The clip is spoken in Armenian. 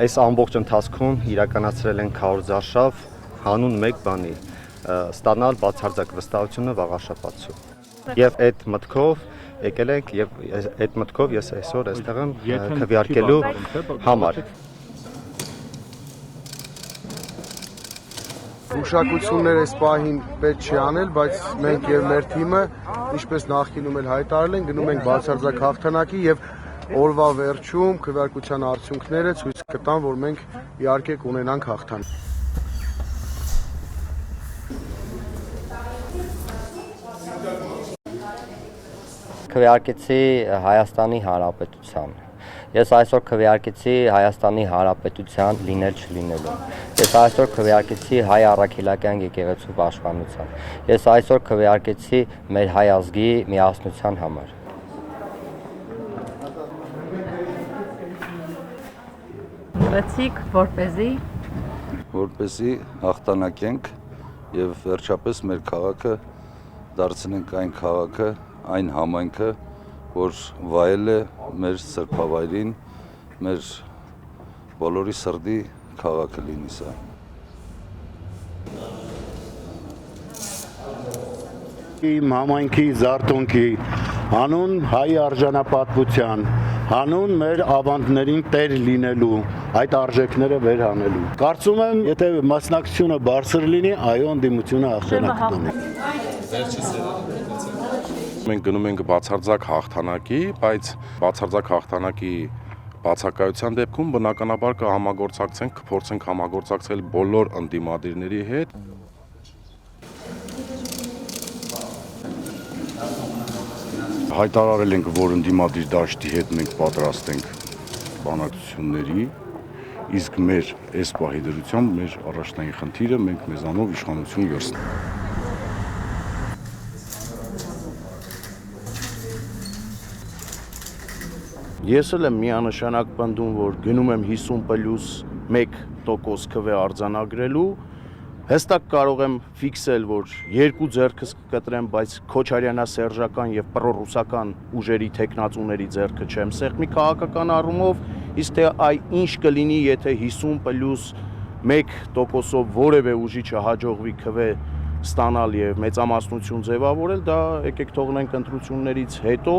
Այս ամբողջ ընթացքում իրականացրել են քարոզարշավ հանուն մեկ բանի ստանալ բացարձակ վստահությունը վաղաշաբաթցու։ Եվ այդ մտքով եկել ենք եւ այդ մտքով ես այսօր այստեղ եմ քվեարկելու համար։ Ուշակություններ այս պահին պետք չի անել, բայց մենք եւ մեր թիմը, ինչպես նախկինում էլ հայտարարել են, գնում ենք բացարձակ հաղթանակի եւ օրվա վերջում քվեարկության արդյունքները ցույց կտան, որ մենք իհարկե կունենանք հաղթանակ։ Քվեարկեցի Հայաստանի Հանրապետության։ Ես այսօր քվեարկեցի Հայաստանի Հանրապետության լինել չլինելու։ Ես այսօր քվեարկեցի հայ առաքելական եկեղեցու պաշտպանության։ Ես այսօր քվեարկեցի մեր հայ ազգի միասնության համար։ Նվեցիք որպեսզի հաղթանակենք եւ վերջապես մեր քաղաքը դարձնենք այն քաղաքը, այն համայնքը, որ վայել է մեր սրբավայրին, մեր բոլորի սրտի քաղաքը լինի սա։ Իմ համայնքի զարթոնքի հանուն հայ արժանապատվության, հանուն մեր ավանդներին տեր լինելու, այդ արժեքները վերհանելու։ Կարծում եմ, եթե մասնակցությունը բարձր լինի, այո, ընդդիմությունը հաղթանակ կունենա։ Մենք գնում ենք բացարձակ հաղթանակի, բայց բացարձակ հաղթանակի բացակայության դեպքում բնականաբար կհամագործակցենք, կփորձենք համագործակցել բոլոր ընդդիմադիրների հետ։ Հայտարարել ենք, որ ընդդիմադիր դաշտի հետ մենք պատրաստ ենք բանակցությունների, իսկ մեր այս պահի դրությամբ մեր առաջնային խնդիրը մենք մեզանով իշխանություն վերցնենք։ Ես էլ եմ միանշանակ պնդում, որ գնում եմ 50+1% քվե արձանագրելու, հստակ կարող եմ ֆիքսել, որ երկու ձեռքս կկտրեմ, բայց քոչարյանասերժական եւ պրոռուսական ուժերի թեկնածուների ձեռքը չեմ սեղմի քաղաքական առումով, իսկ թե ինչ կլինի, եթե 50+1%-ով որևէ ուժի չհաջողվի քվե ստանալ եւ մեծամասնություն ձևավորել, դա եկեք թողնենք ընտրություններից հետո